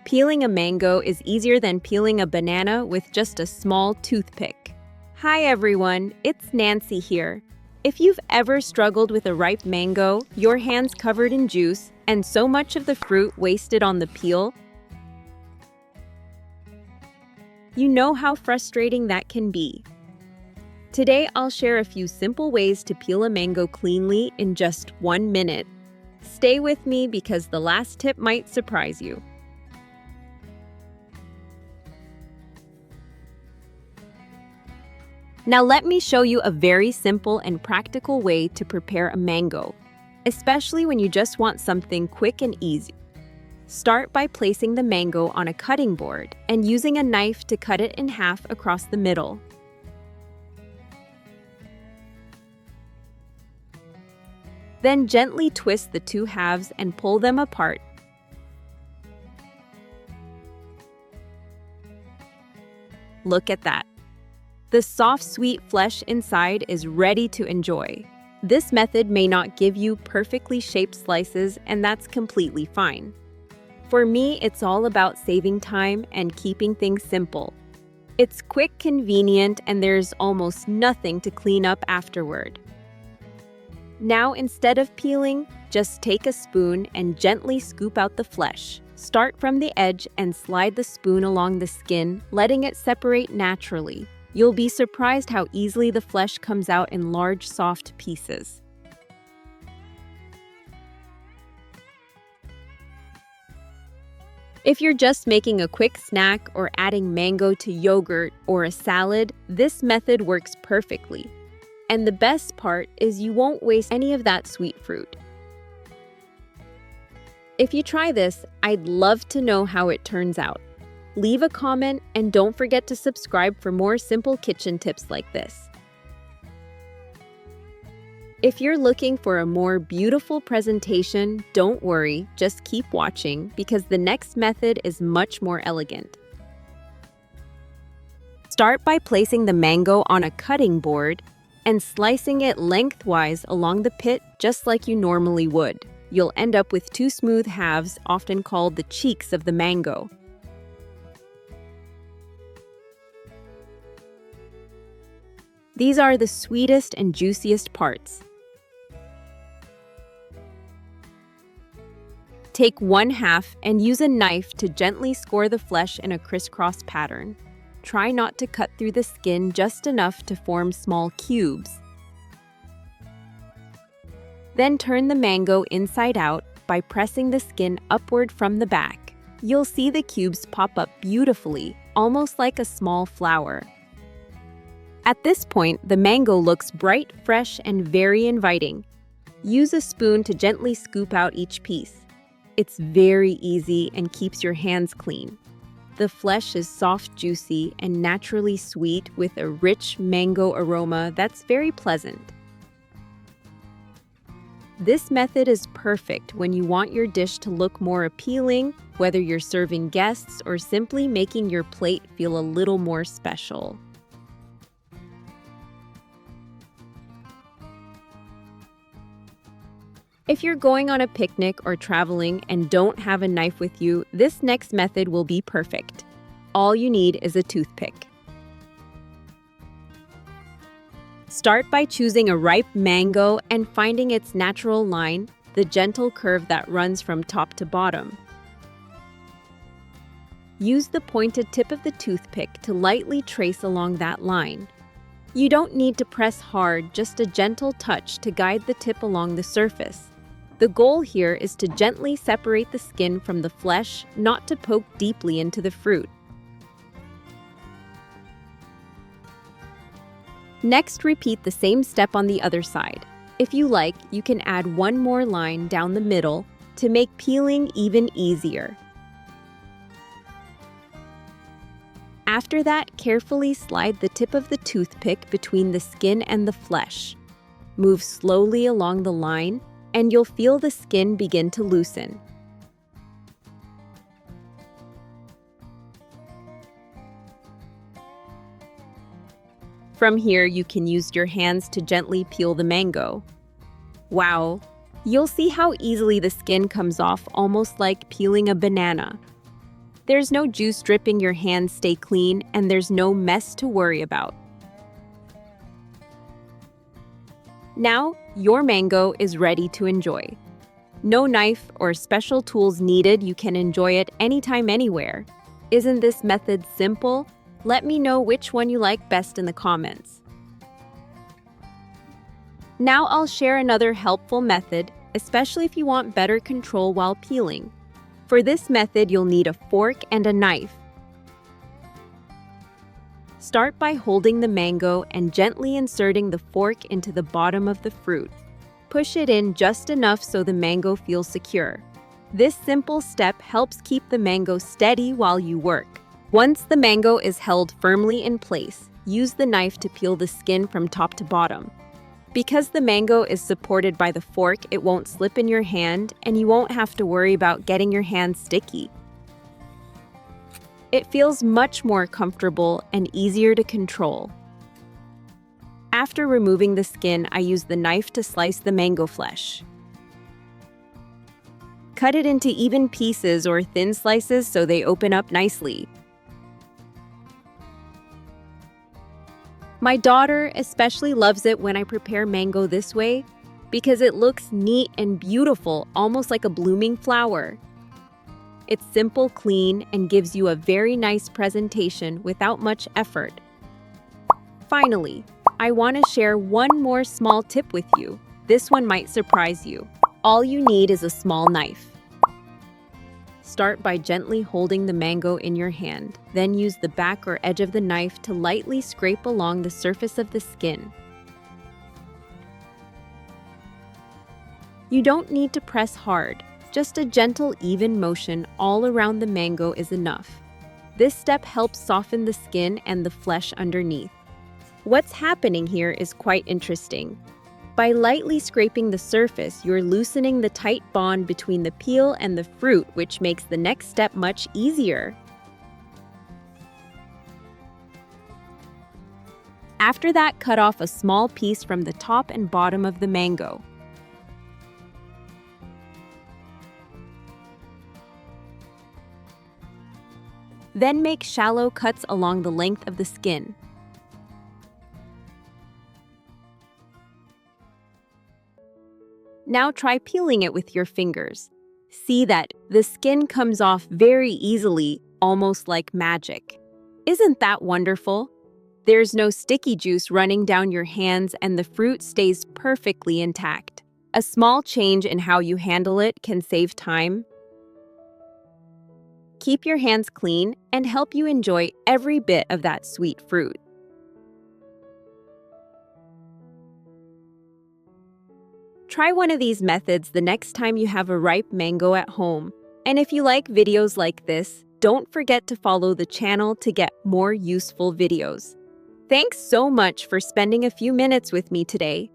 Peeling a mango is easier than peeling a banana with just a small toothpick. Hi everyone, it's Nancy here. If you've ever struggled with a ripe mango, your hands covered in juice, and so much of the fruit wasted on the peel, you know how frustrating that can be. Today I'll share a few simple ways to peel a mango cleanly in just 1 minute. Stay with me because the last tip might surprise you. Now let me show you a very simple and practical way to prepare a mango, especially when you just want something quick and easy. Start by placing the mango on a cutting board and using a knife to cut it in half across the middle. Then gently twist the two halves and pull them apart. Look at that. The soft, sweet flesh inside is ready to enjoy. This method may not give you perfectly shaped slices, and that's completely fine. For me, it's all about saving time and keeping things simple. It's quick, convenient, and there's almost nothing to clean up afterward. Now, instead of peeling, just take a spoon and gently scoop out the flesh. Start from the edge and slide the spoon along the skin, letting it separate naturally. You'll be surprised how easily the flesh comes out in large, soft pieces. If you're just making a quick snack or adding mango to yogurt or a salad, this method works perfectly. And the best part is you won't waste any of that sweet fruit. If you try this, I'd love to know how it turns out. Leave a comment and don't forget to subscribe for more simple kitchen tips like this. If you're looking for a more beautiful presentation, don't worry, just keep watching because the next method is much more elegant. Start by placing the mango on a cutting board and slicing it lengthwise along the pit just like you normally would. You'll end up with two smooth halves, often called the cheeks of the mango. These are the sweetest and juiciest parts. Take one half and use a knife to gently score the flesh in a crisscross pattern. Try not to cut through the skin, just enough to form small cubes. Then turn the mango inside out by pressing the skin upward from the back. You'll see the cubes pop up beautifully, almost like a small flower. At this point, the mango looks bright, fresh, and very inviting. Use a spoon to gently scoop out each piece. It's very easy and keeps your hands clean. The flesh is soft, juicy, and naturally sweet with a rich mango aroma that's very pleasant. This method is perfect when you want your dish to look more appealing, whether you're serving guests or simply making your plate feel a little more special. If you're going on a picnic or traveling and don't have a knife with you, this next method will be perfect. All you need is a toothpick. Start by choosing a ripe mango and finding its natural line, the gentle curve that runs from top to bottom. Use the pointed tip of the toothpick to lightly trace along that line. You don't need to press hard, just a gentle touch to guide the tip along the surface. The goal here is to gently separate the skin from the flesh, not to poke deeply into the fruit. Next, repeat the same step on the other side. If you like, you can add one more line down the middle to make peeling even easier. After that, carefully slide the tip of the toothpick between the skin and the flesh. Move slowly along the line, and you'll feel the skin begin to loosen. From here, you can use your hands to gently peel the mango. Wow! You'll see how easily the skin comes off, almost like peeling a banana. There's no juice dripping, your hands stay clean, and there's no mess to worry about. Now, your mango is ready to enjoy. No knife or special tools needed, you can enjoy it anytime, anywhere. Isn't this method simple? Let me know which one you like best in the comments. Now I'll share another helpful method, especially if you want better control while peeling. For this method, you'll need a fork and a knife. Start by holding the mango and gently inserting the fork into the bottom of the fruit. Push it in just enough so the mango feels secure. This simple step helps keep the mango steady while you work. Once the mango is held firmly in place, use the knife to peel the skin from top to bottom. Because the mango is supported by the fork, it won't slip in your hand and you won't have to worry about getting your hand sticky. It feels much more comfortable and easier to control. After removing the skin, I use the knife to slice the mango flesh. Cut it into even pieces or thin slices so they open up nicely. My daughter especially loves it when I prepare mango this way because it looks neat and beautiful, almost like a blooming flower. It's simple, clean, and gives you a very nice presentation without much effort. Finally, I want to share one more small tip with you. This one might surprise you. All you need is a small knife. Start by gently holding the mango in your hand, then use the back or edge of the knife to lightly scrape along the surface of the skin. You don't need to press hard, just a gentle, even motion all around the mango is enough. This step helps soften the skin and the flesh underneath. What's happening here is quite interesting. By lightly scraping the surface, you're loosening the tight bond between the peel and the fruit, which makes the next step much easier. After that, cut off a small piece from the top and bottom of the mango. Then make shallow cuts along the length of the skin. Now try peeling it with your fingers. See that the skin comes off very easily, almost like magic. Isn't that wonderful? There's no sticky juice running down your hands and the fruit stays perfectly intact. A small change in how you handle it can save time, keep your hands clean, and help you enjoy every bit of that sweet fruit. Try one of these methods the next time you have a ripe mango at home. And if you like videos like this, don't forget to follow the channel to get more useful videos. Thanks so much for spending a few minutes with me today.